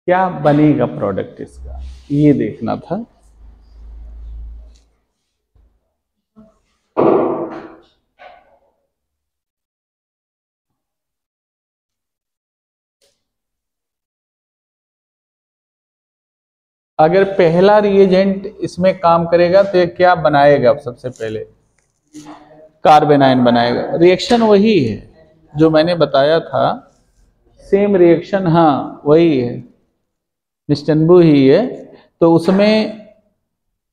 क्या बनेगा प्रोडक्ट इसका, ये देखना था। अगर पहला रिएजेंट इसमें काम करेगा तो ये क्या बनाएगा? सबसे पहले कार्बन आयन बनाएगा। रिएक्शन वही है जो मैंने बताया था, सेम रिएक्शन, हाँ वही है, निस्टनबू ही है। तो उसमें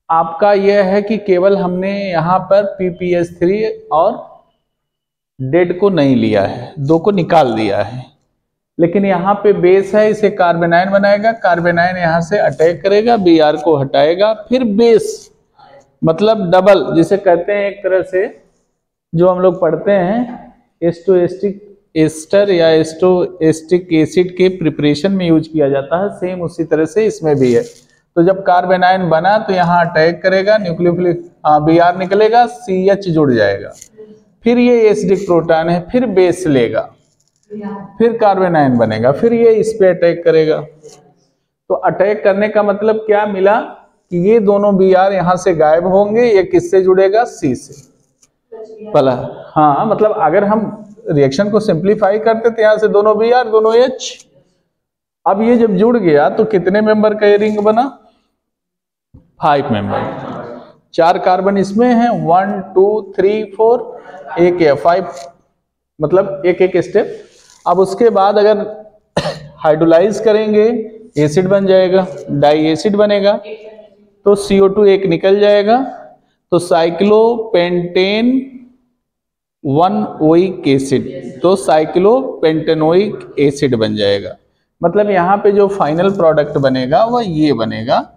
आपका यह है कि केवल हमने यहाँ पर PPH3 और डेड को नहीं लिया है, दो को निकाल दिया है। लेकिन यहाँ पे बेस है, इसे कार्बन आयन बनाएगा, कार्बन आयन यहाँ से अटैक करेगा, Br को हटाएगा, फिर बेस मतलब डबल जिसे कहते हैं एक तरह से, जो हम लोग पढ़ते हैं एस्टोएस्टिक एस्टर या एस्टोएस्टिक एसिड के प्रिपरेशन में यूज किया जाता है, सेम उसी तरह से इसमें भी है। तो जब कार्बन आयन बना तो यहाँ अटैक करेगा, न्यूक्लियोफिलिक Br निकलेगा, CH जुड़ जाएगा, फिर ये एसिडिक प्रोटॉन है, फिर बेस लेगा, फिर कार्बन आयन बनेगा, फिर ये इस पे अटैक करेगा। तो अटैक करने का मतलब क्या मिला कि ये दोनों Br यहाँ से गायब होंगे, ये किससे जुड़ेगा? C से। भला हाँ, मतलब अगर हम रिएक्शन को सिंप्लीफाई करते तो यहाँ से दोनों Br दोनों H। अब ये जब जुड़ गया तो कितने मेंबर का ये रिंग बना? 5 मेंबर। 4 कार्बन इसमें है, 1 2 3 4, एक है 5, मतलब एक एक स्टेप। अब उसके बाद अगर हाइड्रोलाइज करेंगे एसिड बन जाएगा, डाई एसिड बनेगा, तो CO2 एक निकल जाएगा, तो साइक्लोपेंटेन 1 ओइक एसिड, तो साइक्लोपेंटेनोइक एसिड बन जाएगा। मतलब यहाँ पे जो फाइनल प्रोडक्ट बनेगा वह ये बनेगा,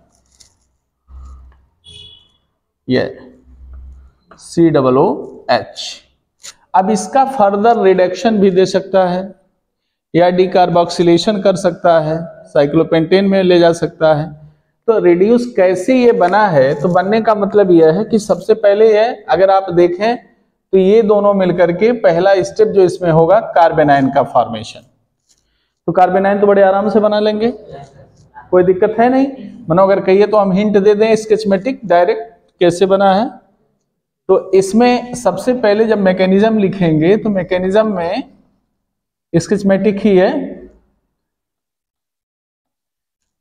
ये COOH। अब इसका फर्दर रिडक्शन भी दे सकता है या डिकार्बोक्सिलेशन कर सकता है, साइक्लोपेंटेन में ले जा सकता है। तो रिड्यूस कैसे ये बना है? तो बनने का मतलब यह है कि सबसे पहले है, अगर आप देखें तो ये दोनों मिलकर के पहला स्टेप जो इसमें होगा कार्बन आयन का फॉर्मेशन। तो कार्बन आयन तो बड़े आराम से बना लेंगे, कोई दिक्कत है नहीं। मानो अगर कहिए तो हम हिंट दे दें स्केचमेटिक डायरेक्ट कैसे बना है। तो इसमें सबसे पहले जब मैकेनिज्म लिखेंगे तो मैकेनिज्म में स्केचमेटिक ही है,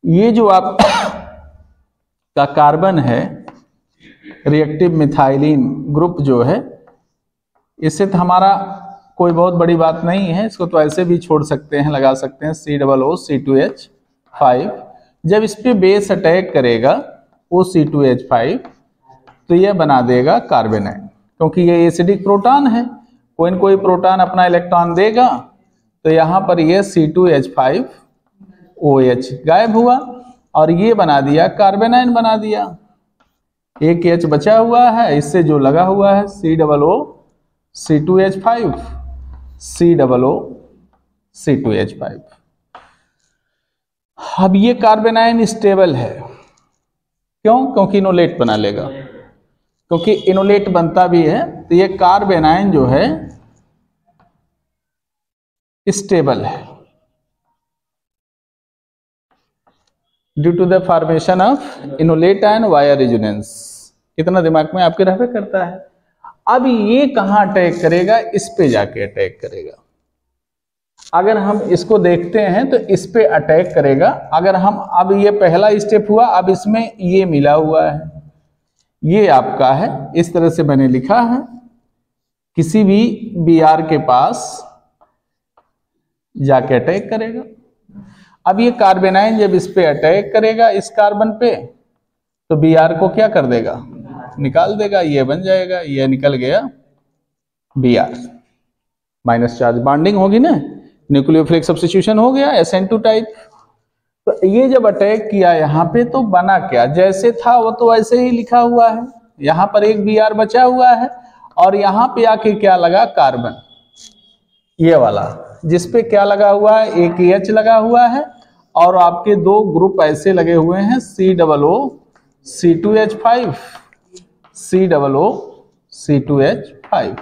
ये जो आप का कार्बन है रिएक्टिव मिथाइलिन ग्रुप जो है, इससे तो हमारा कोई बहुत बड़ी बात नहीं है, इसको तो ऐसे भी छोड़ सकते हैं, लगा सकते हैं COOC2H5। जब इस पे बेस अटैक करेगा OC2H5 तो यह बना देगा कार्बन आयन, क्योंकि ये एसिडिक प्रोटॉन है, कोई न कोई प्रोटॉन अपना इलेक्ट्रॉन देगा, तो यहाँ पर यह C2H5OH गायब हुआ और ये बना दिया कार्बन आयन बना दिया। एक H बचा हुआ है, इससे जो लगा हुआ है COOC2H5 COOC2H5। अब ये कार्बन आयन स्टेबल है, क्यों? क्योंकि इनोलेट बना लेगा, क्योंकि इनोलेट बनता भी है, तो ये कार्बन आयन जो है स्टेबल है due to the formation of enolate ion via resonance. कितना दिमाग में आपके रहबे करता है। अब ये कहां अटैक करेगा? इस पे जाके अटैक करेगा। अगर हम इसको देखते हैं तो इस पे अटैक करेगा। अगर हम, अब ये पहला स्टेप हुआ, अब इसमें ये मिला हुआ है, ये आपका है, इस तरह से मैंने लिखा है, किसी भी Br के पास जाके अटैक करेगा। अब ये कार्बन आयन जब इस पे अटैक करेगा इस कार्बन पे, तो Br को क्या कर देगा? निकाल देगा, ये बन जाएगा, ये निकल गया Br, माइनस चार्ज बॉन्डिंग होगी ना, न्यूक्लियोफिलिक सब्स्टिट्यूशन हो गया SN2 टाइप। तो ये जब अटैक किया यहाँ पे तो बना क्या? जैसे था वो तो वैसे ही लिखा हुआ है, यहाँ पर एक Br बचा हुआ है और यहाँ पे आके क्या लगा? कार्बन, ये वाला जिसपे क्या लगा हुआ है? एक H लगा हुआ है और आपके दो ग्रुप ऐसे लगे हुए हैं COOC2H5 COOC2H5।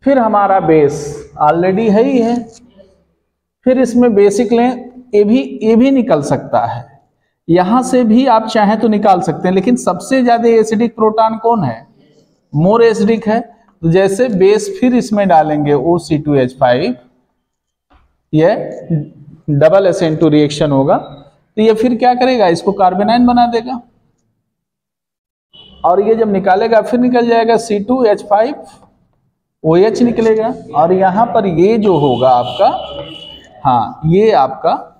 फिर हमारा बेस ऑलरेडी है ही है, फिर इसमें बेसिक लें ये भी निकल सकता है, यहां से भी आप चाहें तो निकाल सकते हैं, लेकिन सबसे ज्यादा एसिडिक प्रोटॉन कौन है? मोर एसिडिक है। तो जैसे बेस फिर इसमें डालेंगे OC2H5, ये डबल SN2 रिएक्शन होगा, तो ये फिर क्या करेगा? इसको कार्बेनाइन बना देगा, और ये जब निकालेगा फिर निकल जाएगा C2H5OH निकलेगा, और यहां पर ये जो होगा आपका, हाँ ये आपका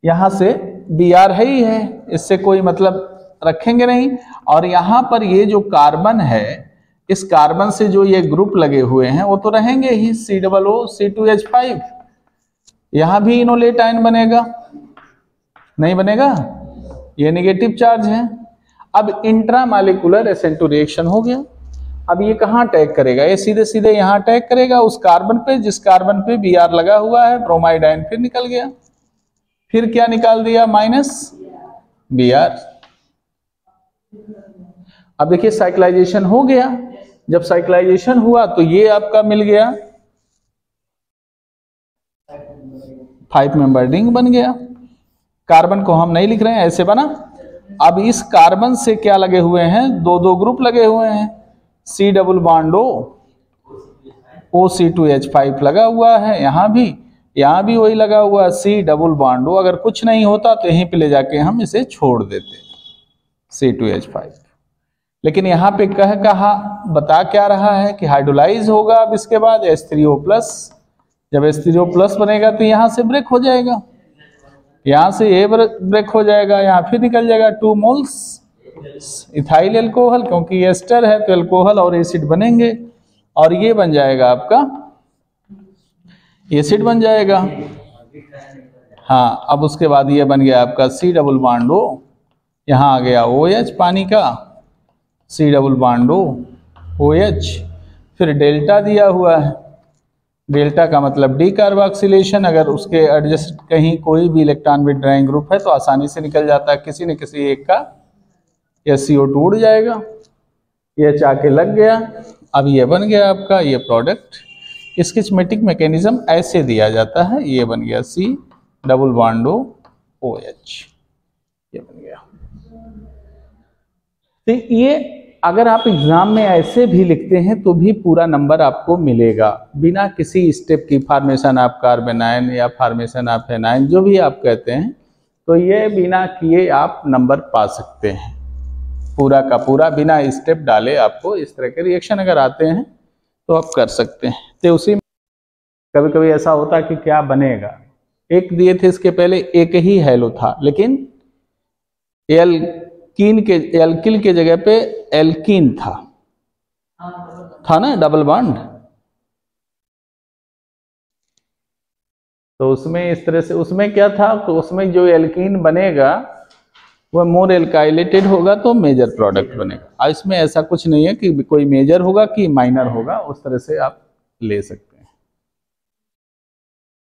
यहां से Br है ही है, इससे कोई मतलब रखेंगे नहीं, और यहां पर ये जो कार्बन है, इस कार्बन से जो ये ग्रुप लगे हुए हैं वो तो रहेंगे ही, COOC2H5। यहां भी इनोलेट आयन बनेगा, नहीं बनेगा? ये नेगेटिव चार्ज है। अब इंट्रामॉलिक्यूलर SN2 रिएक्शन हो गया। अब ये कहाँ अटैक करेगा? ये सीधे सीधे यहाँ अटैक करेगा उस कार्बन पे जिस कार्बन पे Br लगा हुआ है, ब्रोमाइड आयन फिर निकल गया। फिर क्या निकाल दिया? -Br। अब देखिए साइक्लाइजेशन हो गया। जब साइक्लाइजेशन हुआ तो ये आपका मिल गया 5 मेंबर रिंग बन गया। कार्बन को हम नहीं लिख रहे हैं, ऐसे बना। अब इस कार्बन से क्या लगे हुए हैं? दो ग्रुप लगे हुए हैं, C डबल बॉन्ड OC2H5 लगा हुआ है, यहाँ भी वही लगा हुआ है, C डबल बॉन्ड। अगर कुछ नहीं होता तो यहीं पे ले जाके हम इसे छोड़ देते C2H5। लेकिन यहाँ पे कहा बता क्या रहा है कि हाइड्रोलाइज होगा। अब इसके बाद H3O+, जब H3O+ बनेगा तो यहाँ से ब्रेक हो जाएगा, यहाँ से ये ब्रेक हो जाएगा, यहाँ फिर निकल जाएगा 2 मोल्स इथाइल एल्कोहल, क्योंकि एस्टर है तो एल्कोहल और एसिड बनेंगे, और ये बन जाएगा आपका एसिड बन जाएगा। हाँ, अब उसके बाद ये बन गया आपका C डबल बॉन्ड O, यहाँ आ गया OH पानी का, C डबल बॉन्ड OH, फिर डेल्टा दिया हुआ है। डेल्टा का मतलब डीकार्बोक्सिलेशन। अगर उसके एडजस्ट कहीं कोई भी इलेक्ट्रॉन विड्रॉइंग ग्रुप है तो आसानी से निकल जाता है, किसी न किसी एक का SCO2 उड़ जाएगा, ये चाके लग गया। अब ये बन गया आपका ये प्रोडक्ट। इसकी स्कीमेटिक मैकेनिज्म ऐसे दिया जाता है, ये बन गया C डबल बॉन्ड OH, ये बन गया। तो ये अगर आप एग्जाम में ऐसे भी लिखते हैं तो भी पूरा नंबर आपको मिलेगा, बिना किसी स्टेप की। फॉर्मेशन ऑफ कार्बेनाइन या फॉर्मेशन ऑफ एनाइन, जो भी आप कहते हैं, तो ये बिना किए आप नंबर पा सकते हैं, पूरा का पूरा बिना स्टेप डाले। आपको इस तरह के रिएक्शन अगर आते हैं तो आप कर सकते हैं। तो उसी में कभी कभी ऐसा होता है कि क्या बनेगा, एक दिए थे इसके पहले, एक ही हैलो था, लेकिन एल्किल के जगह पे एल्कीन था ना, डबल बॉन्ड। तो उसमें इस तरह से, उसमें क्या था, तो उसमें जो एल्कीन बनेगा वह मोर एल्काइलेटेड होगा तो मेजर प्रोडक्ट बनेगा। इसमें ऐसा कुछ नहीं है कि कोई मेजर होगा कि माइनर होगा, उस तरह से आप ले सकते हैं।